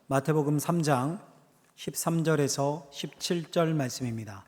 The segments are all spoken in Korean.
마태복음 3장 13절에서 17절 말씀입니다.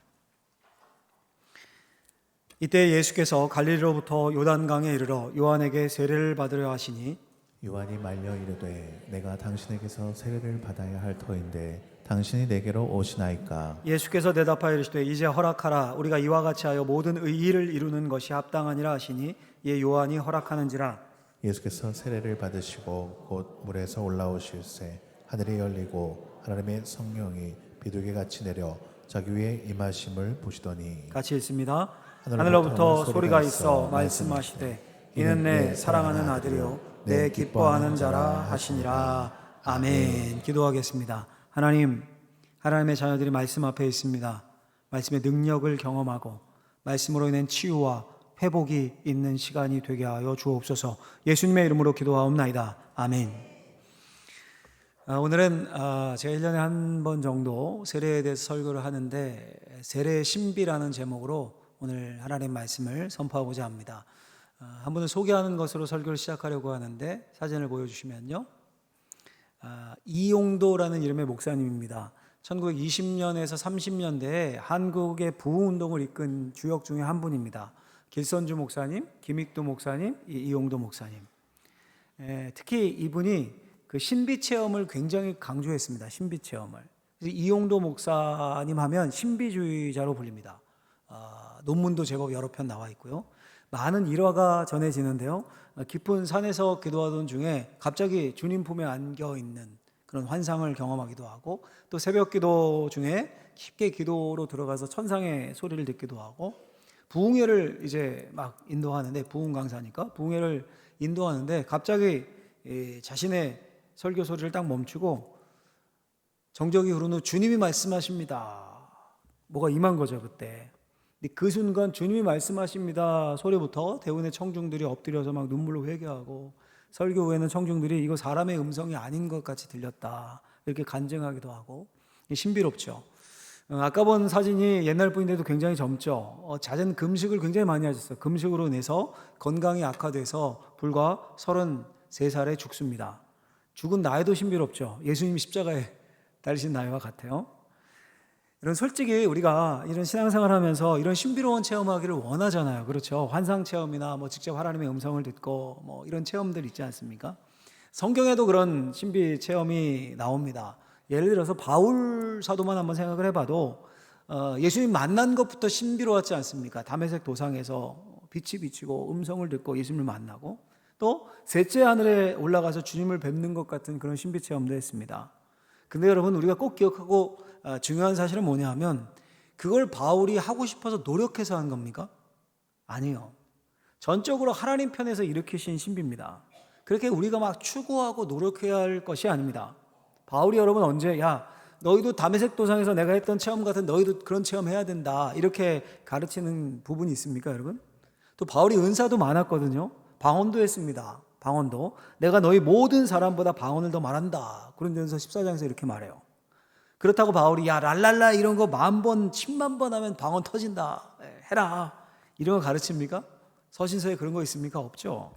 이때 예수께서 갈릴리로부터 요단강에 이르러 요한에게 세례를 받으려 하시니 요한이 말려 이르되 내가 당신에게서 세례를 받아야 할 터인데 당신이 내게로 오시나이까. 예수께서 대답하여 이르시되 이제 허락하라. 우리가 이와 같이 하여 모든 의의를 이루는 것이 합당하니라 하시니 이에 요한이 허락하는지라. 예수께서 세례를 받으시고 곧 물에서 올라오실새 하늘이 열리고 하나님의 성령이 비둘기같이 내려 자기 위에 임하심을 보시더니. 같이 읽습니다. 하늘로부터 소리가 있어 말씀하시되 이는 내 사랑하는 아들이요 내 기뻐하는 자라 하시니라. 아멘. 기도하겠습니다. 하나님의 자녀들이 말씀 앞에 있습니다. 말씀의 능력을 경험하고 말씀으로 인한 치유와 회복이 있는 시간이 되게 하여 주옵소서. 예수님의 이름으로 기도하옵나이다. 아멘. 오늘은 제가 1년에 한 번 정도 세례에 대해서 설교를 하는데 세례의 신비라는 제목으로 오늘 하나님 말씀을 선포하고자 합니다. 한 분을 소개하는 것으로 설교를 시작하려고 하는데 사진을 보여주시면요, 이용도라는 이름의 목사님입니다. 1920년에서 30년대에 한국의 부흥운동을 이끈 주역 중에 한 분입니다. 길선주 목사님, 김익두 목사님, 이용도 목사님. 특히 이분이 그 신비 체험을 굉장히 강조했습니다. 신비 체험을. 그래서 이용도 목사님 하면 신비주의자로 불립니다. 논문도 제법 여러 편 나와 있고요. 많은 일화가 전해지는데요. 깊은 산에서 기도하던 중에 갑자기 주님 품에 안겨 있는 그런 환상을 경험하기도 하고, 또 새벽 기도 중에 깊게 기도로 들어가서 천상의 소리를 듣기도 하고, 부흥회를 이제 막 인도하는데, 부흥 강사니까 부흥회를 인도하는데 갑자기 자신의 설교 소리를 딱 멈추고 정적이 흐른 후 주님이 말씀하십니다. 뭐가 임한 거죠 그때. 그 순간 주님이 말씀하십니다 소리부터 대운의 청중들이 엎드려서 막 눈물로 회개하고, 설교 후에는 청중들이 이거 사람의 음성이 아닌 것 같이 들렸다 이렇게 간증하기도 하고, 신비롭죠. 아까 본 사진이 옛날 분인데도 굉장히 젊죠. 잦은 금식을 굉장히 많이 하셨어요. 금식으로 인해서 건강이 악화돼서 불과 33살에 죽습니다. 죽은 나이도 신비롭죠. 예수님이 십자가에 달리신 나이와 같아요. 이런, 솔직히 우리가 이런 신앙생활 하면서 이런 신비로운 체험하기를 원하잖아요. 그렇죠. 환상 체험이나 직접 하나님의 음성을 듣고 이런 체험들 있지 않습니까? 성경에도 그런 신비 체험이 나옵니다. 예를 들어서 바울 사도만 한번 생각을 해봐도 예수님 만난 것부터 신비로웠지 않습니까? 다메섹 도상에서 빛이 비치고 음성을 듣고 예수님을 만나고, 또 셋째 하늘에 올라가서 주님을 뵙는 것 같은 그런 신비 체험도 했습니다. 근데 여러분, 우리가 꼭 기억하고 중요한 사실은 뭐냐 하면, 그걸 바울이 하고 싶어서 노력해서 한 겁니까? 아니요. 전적으로 하나님 편에서 일으키신 신비입니다. 그렇게 우리가 막 추구하고 노력해야 할 것이 아닙니다. 바울이 여러분 언제 너희도 다메섹 도상에서 내가 했던 체험 같은 너희도 그런 체험 해야 된다 이렇게 가르치는 부분이 있습니까 여러분? 또 바울이 은사도 많았거든요. 방언도 했습니다. 방언도. 내가 너희 모든 사람보다 방언을 더 말한다. 고린도전서 14장에서 이렇게 말해요. 그렇다고 바울이 랄랄라 이런 거 10,000번 100,000번 하면 방언 터진다 해라 이런 거 가르칩니까? 서신서에 그런 거 있습니까? 없죠.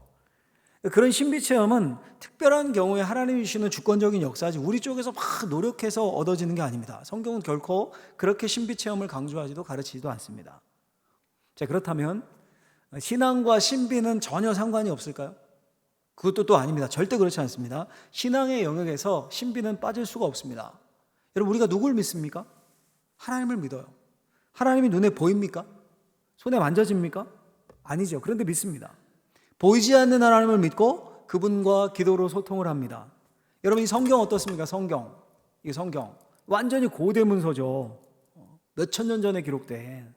그런 신비 체험은 특별한 경우에 하나님이 주시는 주권적인 역사지 우리 쪽에서 막 노력해서 얻어지는 게 아닙니다. 성경은 결코 그렇게 신비 체험을 강조하지도 가르치지도 않습니다. 자, 그렇다면 신앙과 신비는 전혀 상관이 없을까요? 그것도 또 아닙니다. 절대 그렇지 않습니다. 신앙의 영역에서 신비는 빠질 수가 없습니다. 여러분, 우리가 누굴 믿습니까? 하나님을 믿어요. 하나님이 눈에 보입니까? 손에 만져집니까? 아니죠. 그런데 믿습니다. 보이지 않는 하나님을 믿고 그분과 기도로 소통을 합니다. 여러분, 이 성경 어떻습니까? 이 성경 완전히 고대 문서죠. 몇천 년 전에 기록된.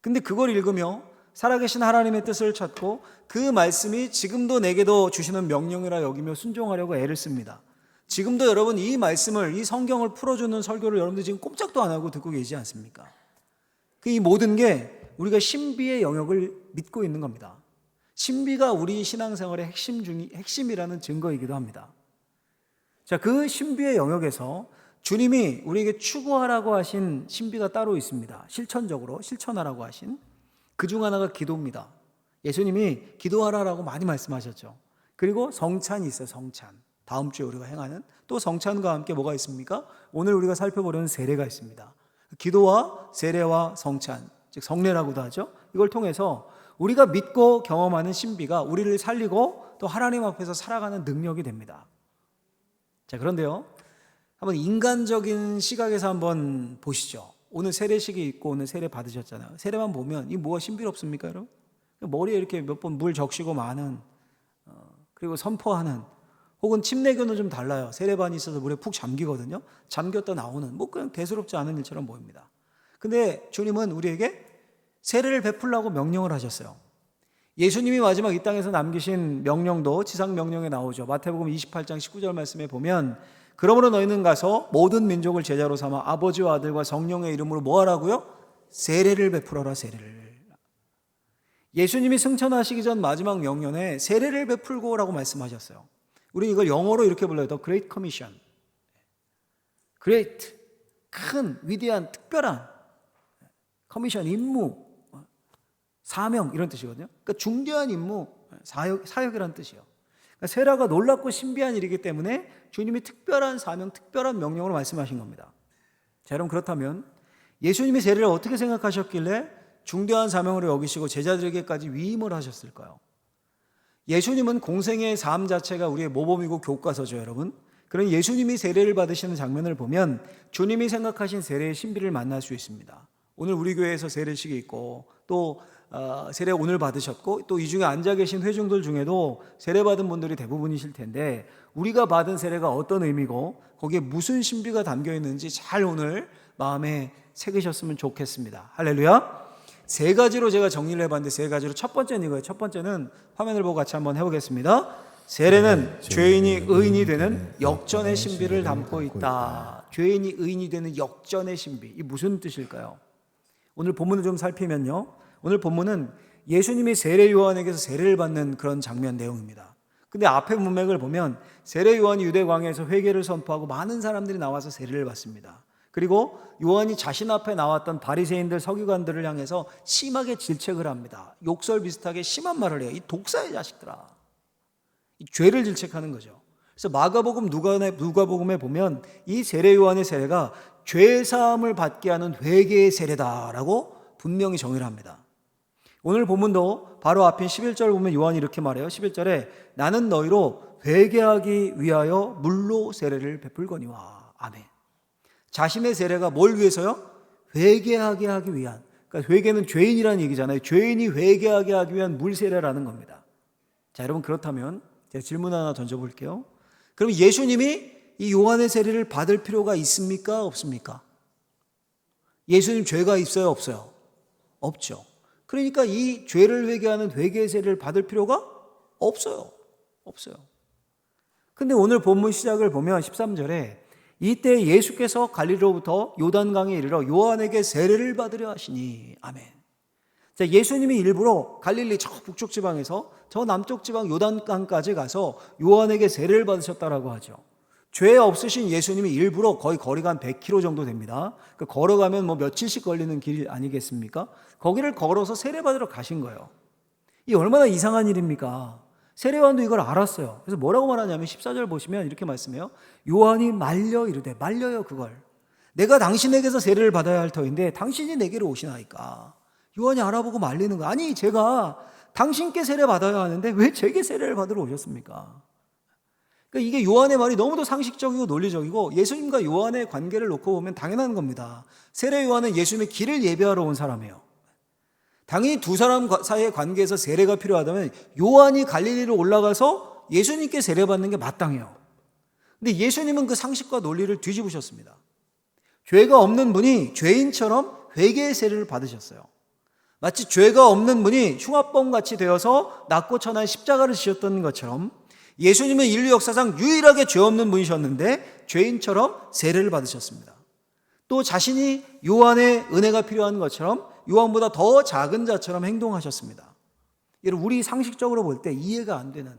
근데 그걸 읽으며 살아계신 하나님의 뜻을 찾고 그 말씀이 지금도 내게도 주시는 명령이라 여기며 순종하려고 애를 씁니다. 지금도 여러분 이 말씀을, 이 성경을 풀어주는 설교를 여러분들 지금 꼼짝도 안 하고 듣고 계시지 않습니까? 이 모든 게 우리가 신비의 영역을 믿고 있는 겁니다. 신비가 우리 신앙생활의 핵심이라는 증거이기도 합니다. 자, 그 신비의 영역에서 주님이 우리에게 추구하라고 하신 신비가 따로 있습니다. 실천적으로 실천하라고 하신 그 중 하나가 기도입니다. 예수님이 기도하라라고 많이 말씀하셨죠. 그리고 성찬이 있어요. 성찬. 다음 주에 우리가 행하는 또 성찬과 함께 뭐가 있습니까? 오늘 우리가 살펴보려는 세례가 있습니다. 기도와 세례와 성찬, 즉 성례라고도 하죠. 이걸 통해서 우리가 믿고 경험하는 신비가 우리를 살리고 또 하나님 앞에서 살아가는 능력이 됩니다. 자, 그런데요, 한번 인간적인 시각에서 한번 보시죠. 오늘 세례식이 있고 오늘 세례 받으셨잖아요. 세례만 보면 이 뭐가 신비롭습니까, 여러분? 머리에 이렇게 몇 번 물 적시고 마는, 그리고 선포하는, 혹은 침례교는 좀 달라요. 세례반이 있어서 물에 푹 잠기거든요. 잠겼다 나오는, 뭐 그냥 대수롭지 않은 일처럼 보입니다. 근데 주님은 우리에게 세례를 베풀라고 명령을 하셨어요. 예수님이 마지막 이 땅에서 남기신 명령도 지상 명령에 나오죠. 마태복음 28장 19절 말씀에 보면, 그러므로 너희는 가서 모든 민족을 제자로 삼아 아버지와 아들과 성령의 이름으로 뭐 하라고요? 세례를 베풀어라, 세례를. 예수님이 승천하시기 전 마지막 명령에 세례를 베풀고라고 말씀하셨어요. 우리 이걸 영어로 이렇게 불러요. The Great Commission. Great, 큰, 위대한, 특별한 커미션, 임무, 사명 이런 뜻이거든요. 그러니까 중대한 임무, 사역이라는 뜻이에요. 그러니까 세례가 놀랍고 신비한 일이기 때문에 주님이 특별한 사명, 특별한 명령으로 말씀하신 겁니다. 자, 여러분, 그렇다면 예수님이 세례를 어떻게 생각하셨길래 중대한 사명으로 여기시고 제자들에게까지 위임을 하셨을까요? 예수님은 공생의 삶 자체가 우리의 모범이고 교과서죠, 여러분. 그런 예수님이 세례를 받으시는 장면을 보면 주님이 생각하신 세례의 신비를 만날 수 있습니다. 오늘 우리 교회에서 세례식이 있고 또 세례 오늘 받으셨고 또 이 중에 앉아 계신 회중들 중에도 세례 받은 분들이 대부분이실 텐데, 우리가 받은 세례가 어떤 의미고 거기에 무슨 신비가 담겨 있는지 잘 오늘 마음에 새기셨으면 좋겠습니다. 할렐루야. 세 가지로 제가 정리를 해봤는데, 세 가지로 첫 번째는 이거예요. 첫 번째는 화면을 보고 같이 한번 해보겠습니다. 세례는 죄인이 의인이 되는 역전의 신비를 담고 있다. 죄인이 의인이 되는 역전의 신비, 이 무슨 뜻일까요? 오늘 본문을 좀 살피면요, 오늘 본문은 예수님이 세례 요한에게서 세례를 받는 그런 장면 내용입니다. 근데 앞에 문맥을 보면 세례 요한이 유대 광야에서 회개를 선포하고 많은 사람들이 나와서 세례를 받습니다. 그리고 요한이 자신 앞에 나왔던 바리새인들, 서기관들을 향해서 심하게 질책을 합니다. 욕설 비슷하게 심한 말을 해요. 이 독사의 자식들아, 이 죄를 질책하는 거죠. 그래서 마가복음, 누가복음에 보면 이 세례 요한의 세례가 죄사함을 받게 하는 회개의 세례다라고 분명히 정의를 합니다. 오늘 본문도 바로 앞인 11절 보면 요한이 이렇게 말해요. 11절에 나는 너희로 회개하기 위하여 물로 세례를 베풀거니와. 아멘. 자신의 세례가 뭘 위해서요? 회개하게 하기 위한. 그러니까 회개는 죄인이라는 얘기잖아요. 죄인이 회개하게 하기 위한 물 세례라는 겁니다. 자, 여러분, 그렇다면 제가 질문 하나 던져볼게요. 그럼 예수님이 이 요한의 세례를 받을 필요가 있습니까? 없습니까? 예수님 죄가 있어요? 없어요? 없죠. 그러니까 이 죄를 회개하는 회개의 세례를 받을 필요가 없어요. 없어요. 근데 오늘 본문 시작을 보면 13절에 이때 예수께서 갈릴리로부터 요단강에 이르러 요한에게 세례를 받으려 하시니. 아멘. 자, 예수님이 일부러 갈릴리 저 북쪽 지방에서 저 남쪽 지방 요단강까지 가서 요한에게 세례를 받으셨다라고 하죠. 죄 없으신 예수님이 일부러 거의 거리가 한 100km 정도 됩니다. 그 걸어가면 뭐 며칠씩 걸리는 길 아니겠습니까? 거기를 걸어서 세례받으러 가신 거예요. 이 얼마나 이상한 일입니까? 세례요한도 이걸 알았어요. 그래서 뭐라고 말하냐면 14절 보시면 이렇게 말씀해요. 요한이 말려 이르되, 말려요 그걸. 내가 당신에게서 세례를 받아야 할 터인데 당신이 내게로 오시나이까. 요한이 알아보고 말리는 거. 아니, 제가 당신께 세례 받아야 하는데 왜 제게 세례를 받으러 오셨습니까? 그러니까 이게 요한의 말이 너무도 상식적이고 논리적이고 예수님과 요한의 관계를 놓고 보면 당연한 겁니다. 세례 요한은 예수님의 길을 예배하러 온 사람이에요. 당연히 두 사람 사이의 관계에서 세례가 필요하다면 요한이 갈릴리로 올라가서 예수님께 세례받는 게 마땅해요. 근데 예수님은 그 상식과 논리를 뒤집으셨습니다. 죄가 없는 분이 죄인처럼 회개의 세례를 받으셨어요. 마치 죄가 없는 분이 흉악범같이 되어서 낮고 천한 십자가를 지셨던 것처럼 예수님은 인류 역사상 유일하게 죄 없는 분이셨는데 죄인처럼 세례를 받으셨습니다. 또 자신이 요한의 은혜가 필요한 것처럼 요한보다 더 작은 자처럼 행동하셨습니다. 여러분, 우리 상식적으로 볼 때 이해가 안 되는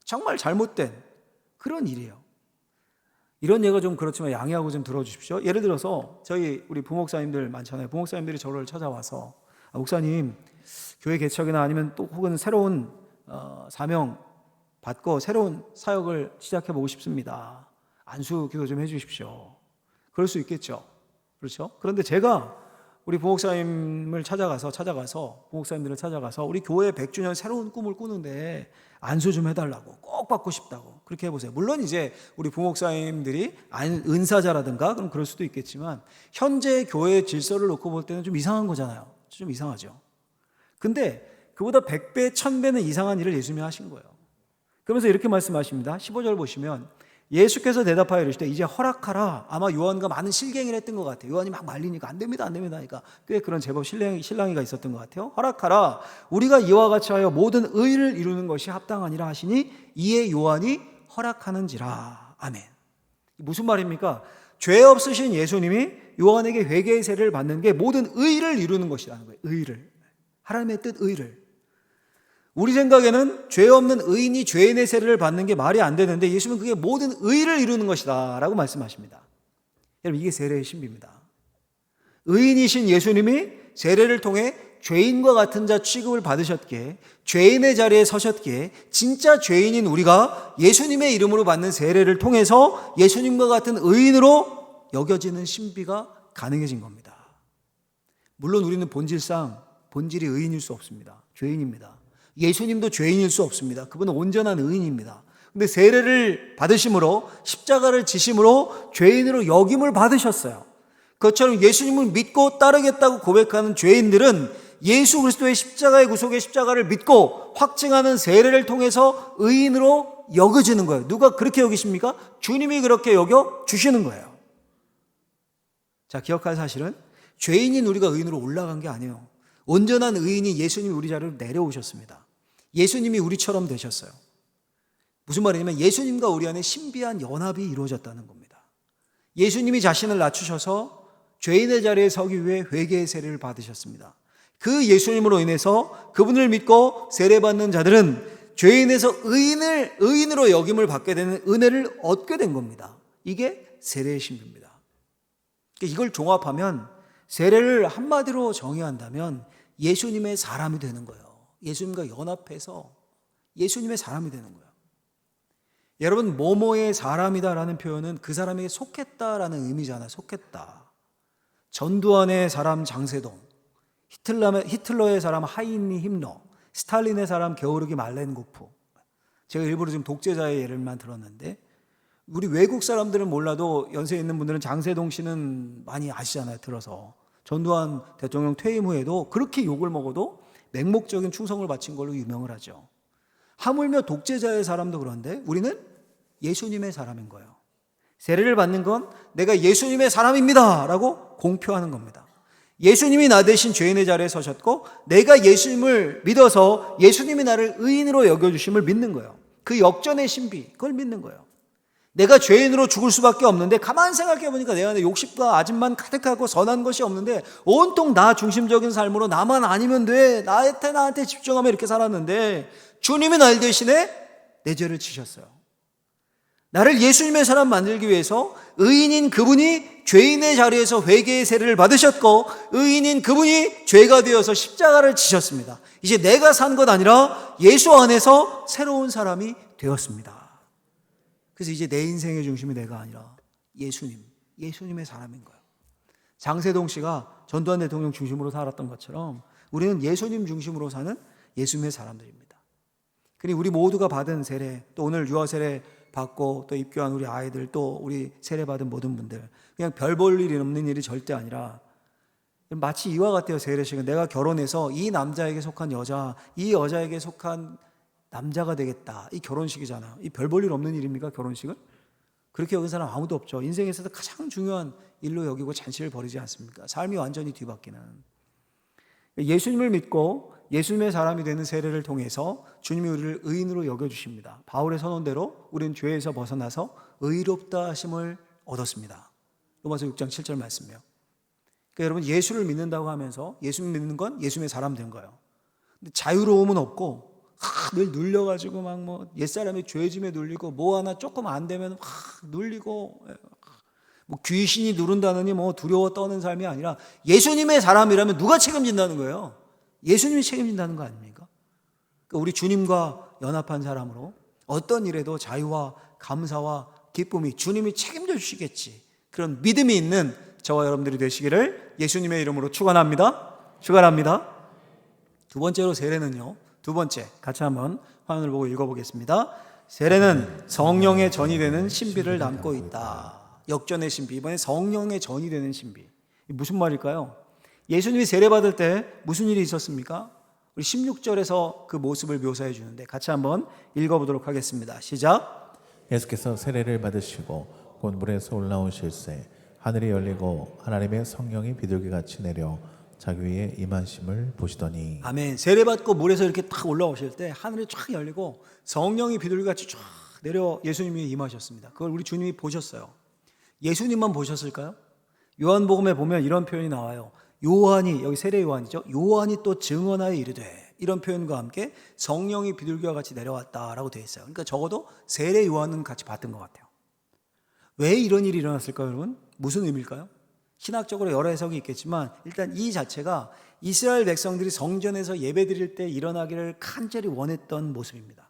정말 잘못된 그런 일이에요. 이런 예가 좀 그렇지만 양해하고 좀 들어주십시오. 예를 들어서 우리 부목사님들 많잖아요. 부목사님들이 저를 찾아와서 목사님, 교회 개척이나 아니면 또 혹은 새로운 사명 받고 새로운 사역을 시작해보고 싶습니다. 안수 기도 좀 해주십시오. 그럴 수 있겠죠. 그렇죠? 그런데 제가 우리 부목사님을 찾아가서 부목사님들을 찾아가서 우리 교회 100주년 새로운 꿈을 꾸는데 안수 좀 해달라고, 꼭 받고 싶다고 그렇게 해보세요. 물론 이제 우리 부목사님들이 은사자라든가 그럼 그럴 수도 있겠지만 현재 교회의 질서를 놓고 볼 때는 좀 이상한 거잖아요. 좀 이상하죠. 근데 그보다 100배, 1000배는 이상한 일을 예수님이 하신 거예요. 그러면서 이렇게 말씀하십니다. 15절 보시면 예수께서 대답하여 이르시되 이제 허락하라. 아마 요한과 많은 실갱이를 했던 것 같아요. 요한이 막 말리니까 안 됩니다 하니까 꽤 그런 제법 실랑이가 있었던 것 같아요. 허락하라. 우리가 이와 같이 하여 모든 의를 이루는 것이 합당하니라 하시니 이에 요한이 허락하는지라. 아멘. 무슨 말입니까? 죄 없으신 예수님이 요한에게 회개의 세례를 받는 게 모든 의를 이루는 것이라는 거예요. 의를. 하나님의 뜻 의를. 우리 생각에는 죄 없는 의인이 죄인의 세례를 받는 게 말이 안 되는데 예수님은 그게 모든 의를 이루는 것이다 라고 말씀하십니다. 여러분 이게 세례의 신비입니다. 의인이신 예수님이 세례를 통해 죄인과 같은 자 취급을 받으셨기에 죄인의 자리에 서셨기에 진짜 죄인인 우리가 예수님의 이름으로 받는 세례를 통해서 예수님과 같은 의인으로 여겨지는 신비가 가능해진 겁니다. 물론 우리는 본질이 의인일 수 없습니다. 죄인입니다. 예수님도 죄인일 수 없습니다. 그분은 온전한 의인입니다. 근데 세례를 받으심으로 십자가를 지심으로 죄인으로 여김을 받으셨어요. 그것처럼 예수님을 믿고 따르겠다고 고백하는 죄인들은 예수 그리스도의 십자가의 구속의 십자가를 믿고 확증하는 세례를 통해서 의인으로 여겨지는 거예요. 누가 그렇게 여기십니까? 주님이 그렇게 여겨 주시는 거예요. 자, 기억할 사실은 죄인인 우리가 의인으로 올라간 게 아니에요. 온전한 의인이 예수님이 우리 자리로 내려오셨습니다. 예수님이 우리처럼 되셨어요. 무슨 말이냐면 예수님과 우리 안에 신비한 연합이 이루어졌다는 겁니다. 예수님이 자신을 낮추셔서 죄인의 자리에 서기 위해 회개의 세례를 받으셨습니다. 그 예수님으로 인해서 그분을 믿고 세례받는 자들은 죄인에서 의인으로 여김을 받게 되는 은혜를 얻게 된 겁니다. 이게 세례의 신비입니다. 이걸 종합하면 세례를 한마디로 정의한다면 예수님의 사람이 되는 거예요. 예수님과 연합해서 예수님의 사람이 되는 거예요. 여러분 뭐뭐의 사람이다라는 표현은 그 사람에게 속했다라는 의미잖아요. 속했다. 전두환의 사람 장세동, 히틀러의 사람 하이니 힘러, 스탈린의 사람 게오르기 말렌고프. 제가 일부러 지금 독재자의 예를만 들었는데 우리 외국 사람들은 몰라도 연세 있는 분들은 장세동 씨는 많이 아시잖아요. 들어서 전두환 대통령 퇴임 후에도 그렇게 욕을 먹어도 맹목적인 충성을 바친 걸로 유명을 하죠. 하물며 독재자의 사람도 그런데 우리는 예수님의 사람인 거예요. 세례를 받는 건 내가 예수님의 사람입니다 라고 공표하는 겁니다. 예수님이 나 대신 죄인의 자리에 서셨고 내가 예수님을 믿어서 예수님이 나를 의인으로 여겨주심을 믿는 거예요. 그 역전의 신비, 그걸 믿는 거예요. 내가 죄인으로 죽을 수밖에 없는데 가만 생각해 보니까 내 안에 욕심과 아집만 가득하고 선한 것이 없는데 온통 나 중심적인 삶으로 나만 아니면 돼, 나한테 집중하며 이렇게 살았는데 주님이 날 대신에 내 죄를 지셨어요. 나를 예수님의 사람 만들기 위해서 의인인 그분이 죄인의 자리에서 회개의 세례를 받으셨고 의인인 그분이 죄가 되어서 십자가를 지셨습니다. 이제 내가 산 것 아니라 예수 안에서 새로운 사람이 되었습니다. 그래서 이제 내 인생의 중심이 내가 아니라 예수님의 사람인 거예요. 장세동 씨가 전두환 대통령 중심으로 살았던 것처럼 우리는 예수님 중심으로 사는 예수님의 사람들입니다. 그리고 우리 모두가 받은 세례, 또 오늘 유아 세례 받고 또 입교한 우리 아이들, 또 우리 세례 받은 모든 분들, 그냥 별 볼 일이 없는 일이 절대 아니라 마치 이와 같아요. 세례식은 내가 결혼해서 이 남자에게 속한 여자, 이 여자에게 속한 남자가 되겠다. 이 결혼식이잖아요. 이 별 볼 일 없는 일입니까? 결혼식을? 그렇게 여긴 사람 아무도 없죠. 인생에서도 가장 중요한 일로 여기고 잔치를 벌이지 않습니까? 삶이 완전히 뒤바뀌는. 예수님을 믿고 예수님의 사람이 되는 세례를 통해서 주님이 우리를 의인으로 여겨주십니다. 바울의 선언대로 우리는 죄에서 벗어나서 의롭다 하심을 얻었습니다. 로마서 6장 7절 말씀이요. 그러니까 여러분 예수를 믿는다고 하면서 예수 믿는 건 예수님의 사람 된 거예요. 근데 자유로움은 없고 늘 눌려가지고 막 뭐 옛사람의 죄짐에 눌리고 뭐 하나 조금 안 되면 막 눌리고 뭐 귀신이 누른다느니 뭐 두려워 떠는 삶이 아니라 예수님의 사람이라면 누가 책임진다는 거예요? 예수님이 책임진다는 거 아닙니까? 그러니까 우리 주님과 연합한 사람으로 어떤 일에도 자유와 감사와 기쁨이 주님이 책임져 주시겠지. 그런 믿음이 있는 저와 여러분들이 되시기를 예수님의 이름으로 축원합니다. 축원합니다. 두 번째로 세례는요. 두 번째 같이 한번 화면을 보고 읽어보겠습니다. 세례는 성령의 전이 되는 신비를 담고 있다. 역전의 신비. 이번에 성령의 전이 되는 신비. 무슨 말일까요? 예수님이 세례받을 때 무슨 일이 있었습니까? 우리 16절에서 그 모습을 묘사해 주는데 같이 한번 읽어보도록 하겠습니다. 시작. 예수께서 세례를 받으시고 곧 물에서 올라오실새 하늘이 열리고 하나님의 성령이 비둘기같이 내려 자기 위에 임하심을 보시더니. 아멘. 세례받고 물에서 이렇게 탁 올라오실 때 하늘이 쫙 열리고 성령이 비둘기같이 쫙 내려 예수님이 임하셨습니다. 그걸 우리 주님이 보셨어요. 예수님만 보셨을까요? 요한복음에 보면 이런 표현이 나와요. 요한이, 여기 세례 요한이죠. 요한이 또 증언하여 이르되, 이런 표현과 함께 성령이 비둘기와 같이 내려왔다라고 되어 있어요. 그러니까 적어도 세례 요한은 같이 봤던 것 같아요. 왜 이런 일이 일어났을까요, 여러분? 무슨 의미일까요? 신학적으로 여러 해석이 있겠지만 일단 이 자체가 이스라엘 백성들이 성전에서 예배드릴 때 일어나기를 간절히 원했던 모습입니다.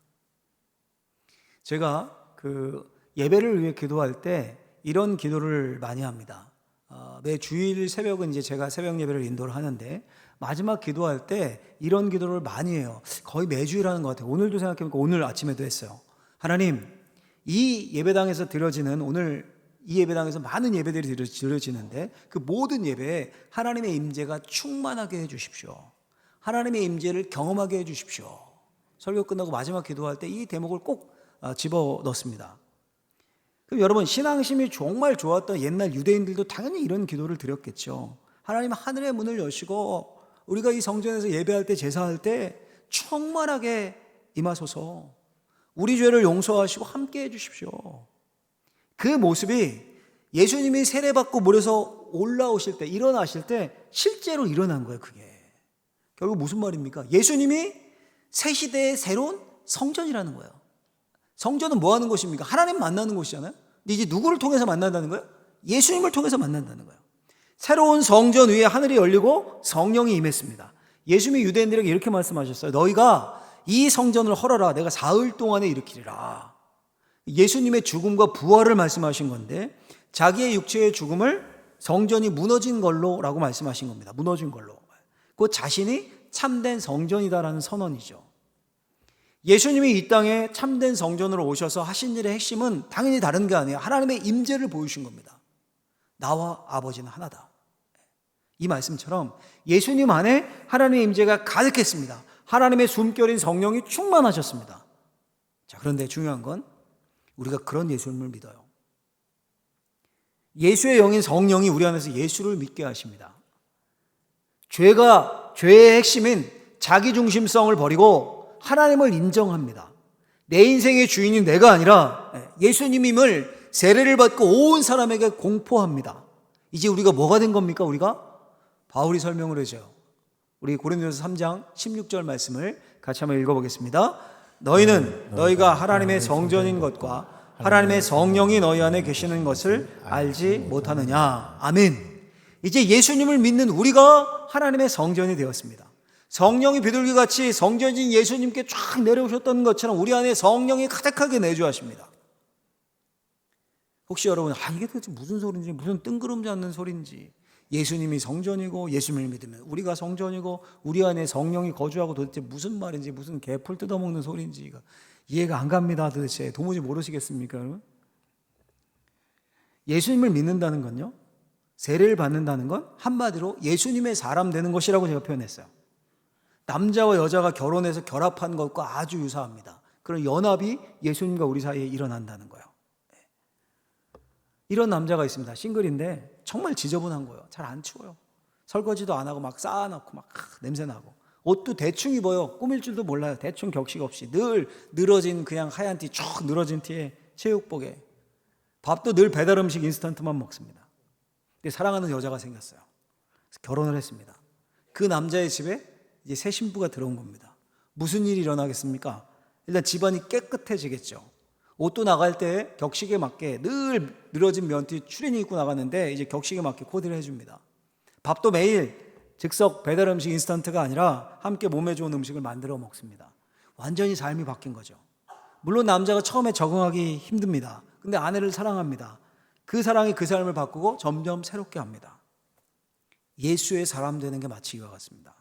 제가 그 예배를 위해 기도할 때 이런 기도를 많이 합니다. 매 주일 새벽은 이제 제가 새벽 예배를 인도를 하는데 마지막 기도할 때 이런 기도를 많이 해요. 거의 매주일 하는 것 같아요. 오늘도 생각해보니까 오늘 아침에도 했어요. 하나님, 이 예배당에서 드려지는 오늘 이 예배당에서 많은 예배들이 드려지는데 그 모든 예배에 하나님의 임재가 충만하게 해주십시오. 하나님의 임재를 경험하게 해주십시오. 설교 끝나고 마지막 기도할 때 이 대목을 꼭 집어넣습니다. 그럼 여러분, 신앙심이 정말 좋았던 옛날 유대인들도 당연히 이런 기도를 드렸겠죠. 하나님, 하늘의 문을 여시고 우리가 이 성전에서 예배할 때 제사할 때 충만하게 임하소서. 우리 죄를 용서하시고 함께 해주십시오. 그 모습이 예수님이 세례받고 물에서 올라오실 때, 일어나실 때 실제로 일어난 거예요. 그게 결국 무슨 말입니까? 예수님이 새 시대의 새로운 성전이라는 거예요. 성전은 뭐 하는 곳입니까? 하나님 만나는 곳이잖아요. 근데 이제 누구를 통해서 만난다는 거예요? 예수님을 통해서 만난다는 거예요. 새로운 성전 위에 하늘이 열리고 성령이 임했습니다. 예수님이 유대인들에게 이렇게 말씀하셨어요. 너희가 이 성전을 헐어라. 내가 사흘 동안에 일으키리라. 예수님의 죽음과 부활을 말씀하신 건데 자기의 육체의 죽음을 성전이 무너진 걸로 라고 말씀하신 겁니다. 무너진 걸로. 그 자신이 참된 성전이다라는 선언이죠. 예수님이 이 땅에 참된 성전으로 오셔서 하신 일의 핵심은 당연히 다른 게 아니에요. 하나님의 임재를 보여주신 겁니다. 나와 아버지는 하나다. 이 말씀처럼 예수님 안에 하나님의 임재가 가득했습니다. 하나님의 숨결인 성령이 충만하셨습니다. 자, 그런데 중요한 건 우리가 그런 예수님을 믿어요. 예수의 영인 성령이 우리 안에서 예수를 믿게 하십니다. 죄의 핵심인 자기중심성을 버리고 하나님을 인정합니다. 내 인생의 주인이 내가 아니라 예수님임을 세례를 받고 온 사람에게 공포합니다. 이제 우리가 뭐가 된 겁니까? 우리가? 바울이 설명을 해줘요. 우리 고린도전서 3장 16절 말씀을 같이 한번 읽어보겠습니다. 너희가 하나님의 성전인 것과 하나님의 성령이 너희 안에 계시는 것을 알지 못하느냐. 아멘. 이제 예수님을 믿는 우리가 하나님의 성전이 되었습니다. 성령이 비둘기같이 성전인 예수님께 쫙 내려오셨던 것처럼 우리 안에 성령이 가득하게 내주하십니다. 혹시 여러분, 이게 도대체 무슨 소리인지, 무슨 뜬구름지 않는 소리인지, 예수님이 성전이고 예수님을 믿으면 우리가 성전이고 우리 안에 성령이 거주하고 도대체 무슨 말인지, 무슨 개풀 뜯어먹는 소리인지 이해가 안 갑니다. 도대체 도무지 모르시겠습니까, 여러분? 예수님을 믿는다는 건요, 세례를 받는다는 건 한마디로 예수님의 사람 되는 것이라고 제가 표현했어요. 남자와 여자가 결혼해서 결합한 것과 아주 유사합니다. 그런 연합이 예수님과 우리 사이에 일어난다는 거예요. 이런 남자가 있습니다. 싱글인데 정말 지저분한 거예요. 잘 안 치워요. 설거지도 안 하고 막 쌓아놓고 막 냄새 나고, 옷도 대충 입어요. 꾸밀 줄도 몰라요. 대충 격식 없이 늘 늘어진 그냥 하얀 티, 쭉 늘어진 티에 체육복에, 밥도 늘 배달 음식 인스턴트만 먹습니다. 근데 사랑하는 여자가 생겼어요. 그래서 결혼을 했습니다. 그 남자의 집에 이제 새 신부가 들어온 겁니다. 무슨 일이 일어나겠습니까? 일단 집안이 깨끗해지겠죠. 옷도 나갈 때 격식에 맞게 늘 늘어진 면티 추리닝 입고 나갔는데 이제 격식에 맞게 코디를 해줍니다. 밥도 매일 즉석 배달 음식 인스턴트가 아니라 함께 몸에 좋은 음식을 만들어 먹습니다. 완전히 삶이 바뀐 거죠. 물론 남자가 처음에 적응하기 힘듭니다. 근데 아내를 사랑합니다. 그 사랑이 그 삶을 바꾸고 점점 새롭게 합니다. 예수의 사람 되는 게 마치 이와 같습니다.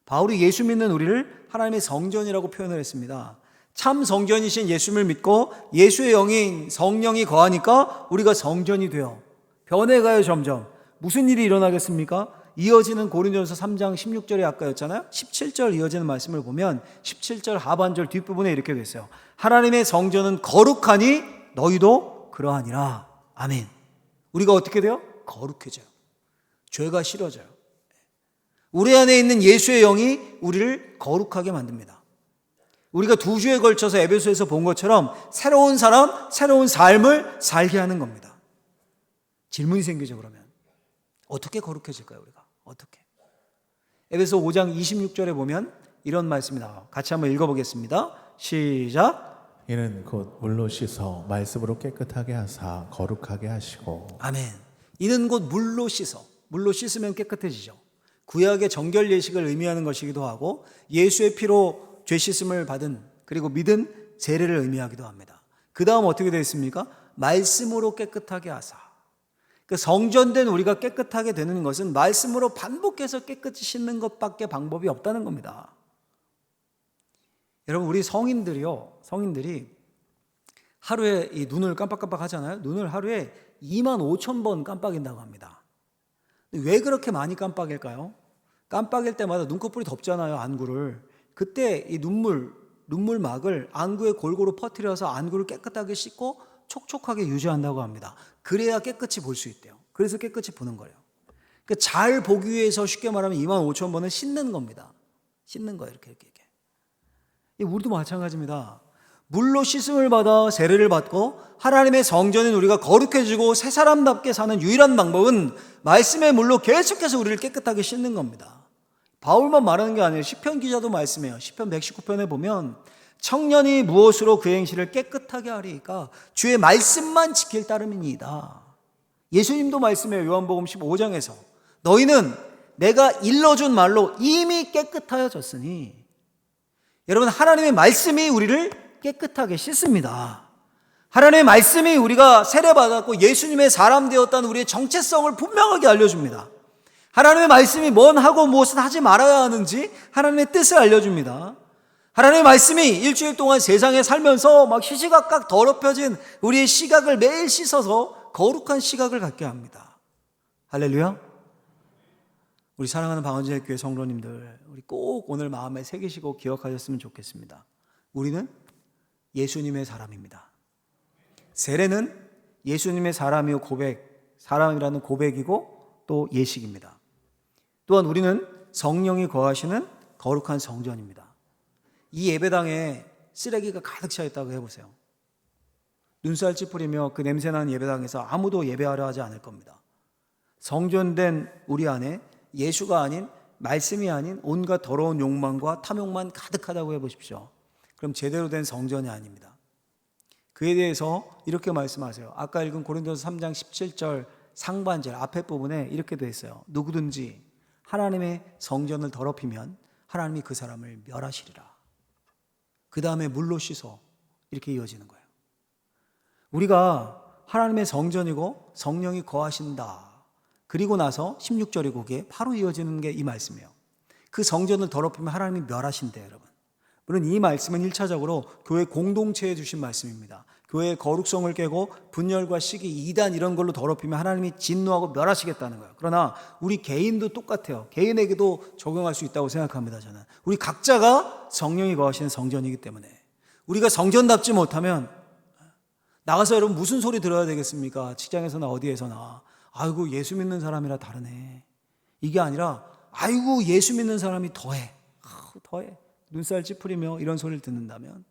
바울이 예수 믿는 우리를 하나님의 성전이라고 표현을 했습니다. 참 성전이신 예수를 믿고 예수의 영인 성령이 거하니까 우리가 성전이 되어 변해가요. 점점 무슨 일이 일어나겠습니까? 이어지는 고린도전서 3장 16절이 아까였잖아요. 17절 이어지는 말씀을 보면 17절 하반절 뒷부분에 이렇게 돼 있어요. 하나님의 성전은 거룩하니 너희도 그러하니라. 아멘. 우리가 어떻게 돼요? 거룩해져요. 죄가 싫어져요. 우리 안에 있는 예수의 영이 우리를 거룩하게 만듭니다. 우리가 2주에 걸쳐서 에베소에서 본 것처럼 새로운 사람, 새로운 삶을 살게 하는 겁니다. 질문이 생기죠. 그러면 어떻게 거룩해질까요? 우리가 어떻게? 에베소 5장 26절에 보면 이런 말씀이 나와요. 같이 한번 읽어보겠습니다. 시작. 이는 곧 물로 씻어 말씀으로 깨끗하게 하사 거룩하게 하시고. 아멘. 이는 곧 물로 씻어. 물로 씻으면 깨끗해지죠. 구약의 정결 예식을 의미하는 것이기도 하고 예수의 피로 죄 씻음을 받은 그리고 믿은 세례를 의미하기도 합니다. 그 다음 어떻게 되어 있습니까? 말씀으로 깨끗하게 하사. 그 성전된 우리가 깨끗하게 되는 것은 말씀으로 반복해서 깨끗이 씻는 것밖에 방법이 없다는 겁니다. 여러분, 우리 성인들이 하루에 이 눈을 깜빡깜빡 하잖아요. 눈을 하루에 25,000번 깜빡인다고 합니다. 왜 그렇게 많이 깜빡일까요? 깜빡일 때마다 눈꺼풀이 덮잖아요, 안구를. 그때 이 눈물막을 안구에 골고루 퍼뜨려서 안구를 깨끗하게 씻고 촉촉하게 유지한다고 합니다. 그래야 깨끗이 볼 수 있대요. 그래서 깨끗이 보는 거예요. 그러니까 잘 보기 위해서 쉽게 말하면 25,000번은 씻는 겁니다. 씻는 거예요, 이렇게. 우리도 마찬가지입니다. 물로 씻음을 받아 세례를 받고 하나님의 성전인 우리가 거룩해지고 새 사람답게 사는 유일한 방법은 말씀의 물로 계속해서 우리를 깨끗하게 씻는 겁니다. 바울만 말하는 게 아니에요. 시편 기자도 말씀해요. 시편 119편에 보면 청년이 무엇으로 그 행실을 깨끗하게 하리까 주의 말씀만 지킬 따름이니이다. 예수님도 말씀해요. 요한복음 15장에서 너희는 내가 일러준 말로 이미 깨끗하여졌으니. 여러분, 하나님의 말씀이 우리를 깨끗하게 씻습니다. 하나님의 말씀이 우리가 세례받았고 예수님의 사람 되었다는 우리의 정체성을 분명하게 알려줍니다. 하나님의 말씀이 뭔 하고 무엇은 하지 말아야 하는지 하나님의 뜻을 알려줍니다. 하나님의 말씀이 일주일 동안 세상에 살면서 막 시시각각 더럽혀진 우리의 시각을 매일 씻어서 거룩한 시각을 갖게 합니다. 할렐루야. 우리 사랑하는 방언제일교회 성도님들, 우리 꼭 오늘 마음에 새기시고 기억하셨으면 좋겠습니다. 우리는 예수님의 사람입니다. 세례는 예수님의 사람이요 사람이라는 고백이고 또 예식입니다. 또한 우리는 성령이 거하시는 거룩한 성전입니다. 이 예배당에 쓰레기가 가득 차 있다고 해보세요. 눈살 찌푸리며 그 냄새나는 예배당에서 아무도 예배하려 하지 않을 겁니다. 성전된 우리 안에 예수가 아닌, 말씀이 아닌 온갖 더러운 욕망과 탐욕만 가득하다고 해보십시오. 그럼 제대로 된 성전이 아닙니다. 그에 대해서 이렇게 말씀하세요. 아까 읽은 고린도서 3장 17절 상반절 앞에 부분에 이렇게 되어 있어요. 누구든지 하나님의 성전을 더럽히면 하나님이 그 사람을 멸하시리라. 그 다음에 물로 씻어, 이렇게 이어지는 거예요. 우리가 하나님의 성전이고 성령이 거하신다. 그리고 나서 16절이 거기에 바로 이어지는 게 이 말씀이에요. 그 성전을 더럽히면 하나님이 멸하신대요, 여러분. 물론 이 말씀은 1차적으로 교회 공동체에 주신 말씀입니다. 교회의 거룩성을 깨고 분열과 시기, 이단 이런 걸로 더럽히면 하나님이 진노하고 멸하시겠다는 거예요. 그러나 우리 개인도 똑같아요. 개인에게도 적용할 수 있다고 생각합니다, 저는. 우리 각자가 성령이 거하시는 성전이기 때문에 우리가 성전답지 못하면 나가서 여러분 무슨 소리 들어야 되겠습니까? 직장에서나 어디에서나. 아이고, 예수 믿는 사람이라 다르네. 이게 아니라 아이고, 예수 믿는 사람이 더해. 더해. 눈살 찌푸리며 이런 소리를 듣는다면,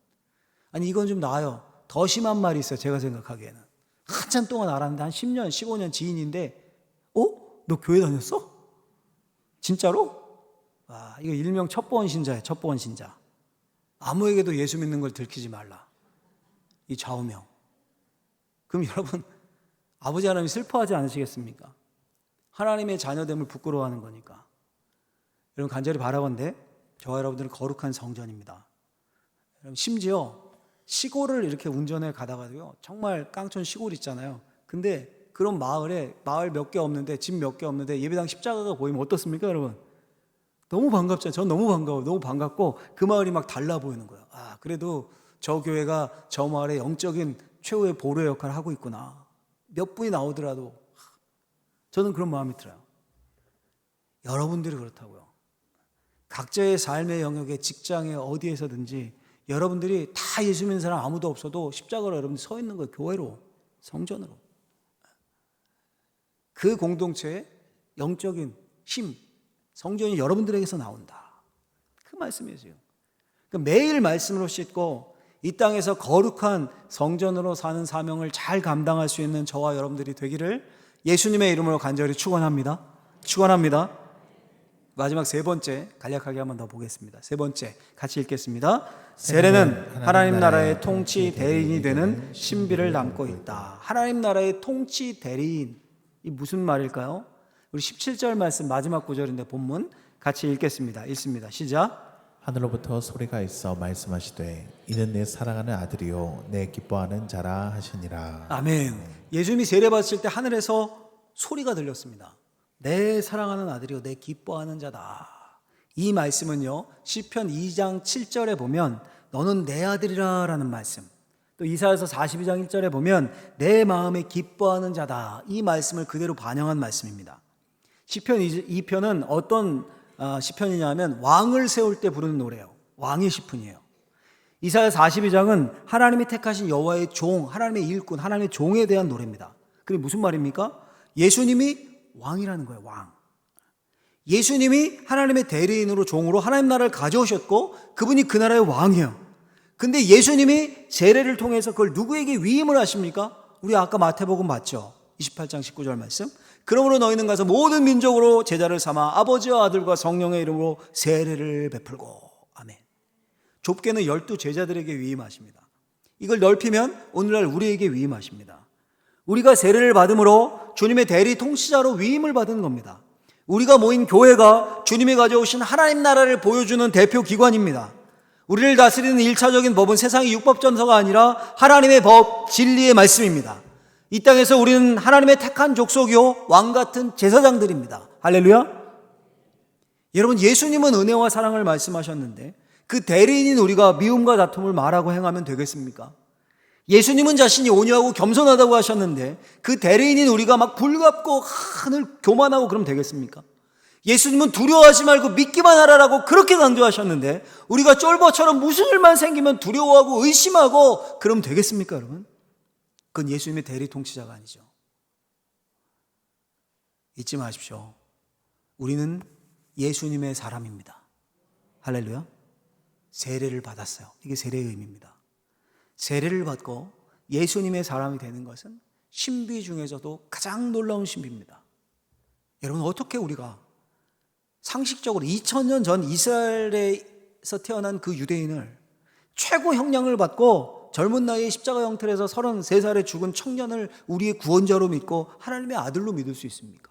아니 이건 좀 나아요. 더 심한 말이 있어요. 제가 생각하기에는 한참 동안 알았는데 한 10년 15년 지인인데 너 교회 다녔어? 진짜로? 이거 일명 첩보원 신자예요. 첩보원 신자. 아무에게도 예수 믿는 걸 들키지 말라. 이 좌우명. 그럼 여러분, 아버지 하나님이 슬퍼하지 않으시겠습니까? 하나님의 자녀됨을 부끄러워하는 거니까. 여러분, 간절히 바라건대 저와 여러분들은 거룩한 성전입니다. 심지어 시골을 이렇게 운전해 가다가도요, 정말 깡촌 시골 있잖아요. 근데 그런 마을 몇 개 없는데, 집 몇 개 없는데 예배당 십자가가 보이면 어떻습니까, 여러분? 너무 반갑죠. 전 너무 반가워요. 너무 반갑고 그 마을이 막 달라 보이는 거예요. 아, 그래도 저 교회가 저 마을의 영적인 최후의 보루 역할을 하고 있구나. 몇 분이 나오더라도 저는 그런 마음이 들어요. 여러분들이 그렇다고요. 각자의 삶의 영역에, 직장에, 어디에서든지 여러분들이 다 예수 믿는 사람 아무도 없어도 십자가로 여러분들이 서 있는 거예요. 교회로, 성전으로. 그 공동체의 영적인 힘, 성전이 여러분들에게서 나온다. 그 말씀이에요. 그러니까 매일 말씀으로 씻고 이 땅에서 거룩한 성전으로 사는 사명을 잘 감당할 수 있는 저와 여러분들이 되기를 예수님의 이름으로 간절히 축원합니다. 축원합니다. 마지막 세 번째, 간략하게 한번 더 보겠습니다. 세 번째, 같이 읽겠습니다. 세례는 하나님 나라의 통치 대리인이 되는 신비를 담고 있다. 하나님 나라의 통치 대리인, 이 무슨 말일까요? 우리 17절 말씀 마지막 구절인데 본문 같이 읽겠습니다. 읽습니다. 시작. 하늘로부터 소리가 있어 말씀하시되 이는 내 사랑하는 아들이요 내 기뻐하는 자라 하시니라. 아멘. 예수님이 세례 받으실 때 하늘에서 소리가 들렸습니다. 내 사랑하는 아들이요 내 기뻐하는 자다. 이 말씀은요, 시편 2장 7절에 보면 너는 내 아들이라 라는 말씀, 또 이사야서 42장 1절에 보면 내 마음에 기뻐하는 자다, 이 말씀을 그대로 반영한 말씀입니다. 시편 2편은 어떤 시편이냐면 왕을 세울 때 부르는 노래예요. 왕의 시편이에요. 이사야 42장은 하나님이 택하신 여호와의 종, 하나님의 일꾼, 하나님의 종에 대한 노래입니다. 그게 무슨 말입니까? 예수님이 왕이라는 거예요. 왕. 예수님이 하나님의 대리인으로, 종으로 하나님 나라를 가져오셨고 그분이 그 나라의 왕이에요. 근데 예수님이 세례를 통해서 그걸 누구에게 위임을 하십니까? 우리 아까 마태복음 봤죠? 28장 19절 말씀. 그러므로 너희는 가서 모든 민족으로 제자를 삼아 아버지와 아들과 성령의 이름으로 세례를 베풀고. 아멘. 좁게는 12 제자들에게 위임하십니다. 이걸 넓히면 오늘날 우리에게 위임하십니다. 우리가 세례를 받음으로 주님의 대리 통치자로 위임을 받은 겁니다. 우리가 모인 교회가 주님이 가져오신 하나님 나라를 보여주는 대표 기관입니다. 우리를 다스리는 1차적인 법은 세상의 율법전서가 아니라 하나님의 법, 진리의 말씀입니다. 이 땅에서 우리는 하나님의 택한 족속이요 왕 같은 제사장들입니다. 할렐루야. 여러분, 예수님은 은혜와 사랑을 말씀하셨는데 그 대리인인 우리가 미움과 다툼을 말하고 행하면 되겠습니까? 예수님은 자신이 온유하고 겸손하다고 하셨는데 그 대리인인 우리가 막 불같고 하늘 교만하고 그러면 되겠습니까? 예수님은 두려워하지 말고 믿기만 하라라고 그렇게 강조하셨는데 우리가 쫄보처럼 무슨 일만 생기면 두려워하고 의심하고 그러면 되겠습니까, 여러분? 그건 예수님의 대리 통치자가 아니죠. 잊지 마십시오. 우리는 예수님의 사람입니다. 할렐루야. 세례를 받았어요. 이게 세례의 의미입니다. 세례를 받고 예수님의 사람이 되는 것은 신비 중에서도 가장 놀라운 신비입니다. 여러분, 어떻게 우리가 상식적으로 2000년 전 이스라엘에서 태어난 그 유대인을 최고 형량을 받고 젊은 나이에 십자가 형틀에서 33살에 죽은 청년을 우리의 구원자로 믿고 하나님의 아들로 믿을 수 있습니까?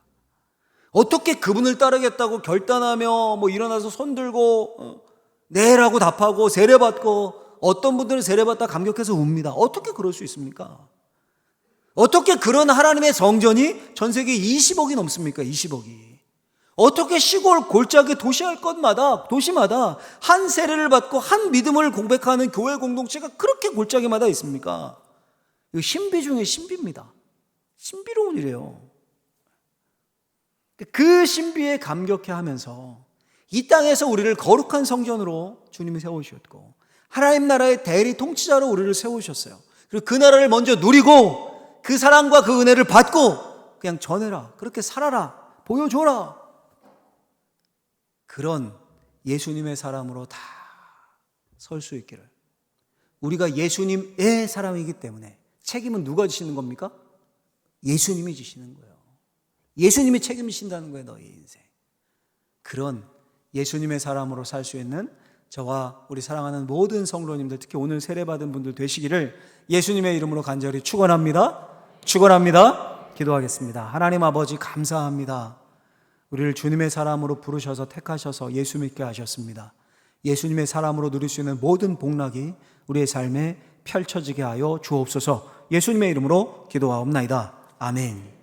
어떻게 그분을 따르겠다고 결단하며 일어나서 손 들고 네라고 답하고 세례받고, 어떤 분들은 세례받다 감격해서 웁니다. 어떻게 그럴 수 있습니까? 어떻게 그런 하나님의 성전이 전 세계 20억이 넘습니까? 20억이. 어떻게 시골 골짜기 도시마다 한 세례를 받고 한 믿음을 공백하는 교회 공동체가 그렇게 골짜기마다 있습니까? 이거 신비 중에 신비입니다. 신비로운 일이에요. 그 신비에 감격해하면서 이 땅에서 우리를 거룩한 성전으로 주님이 세우셨고 하나님 나라의 대리 통치자로 우리를 세우셨어요. 그리고 그 나라를 먼저 누리고 그 사랑과 그 은혜를 받고 그냥 전해라, 그렇게 살아라, 보여줘라. 그런 예수님의 사람으로 다 설 수 있기를. 우리가 예수님의 사람이기 때문에 책임은 누가 지시는 겁니까? 예수님이 지시는 거예요. 예수님이 책임지신다는 거예요, 너희 인생. 그런 예수님의 사람으로 살 수 있는 저와 우리 사랑하는 모든 성도님들, 특히 오늘 세례받은 분들 되시기를 예수님의 이름으로 간절히 축원합니다. 축원합니다. 기도하겠습니다. 하나님 아버지, 감사합니다. 우리를 주님의 사람으로 부르셔서 택하셔서 예수 믿게 하셨습니다. 예수님의 사람으로 누릴 수 있는 모든 복락이 우리의 삶에 펼쳐지게 하여 주옵소서. 예수님의 이름으로 기도하옵나이다. 아멘.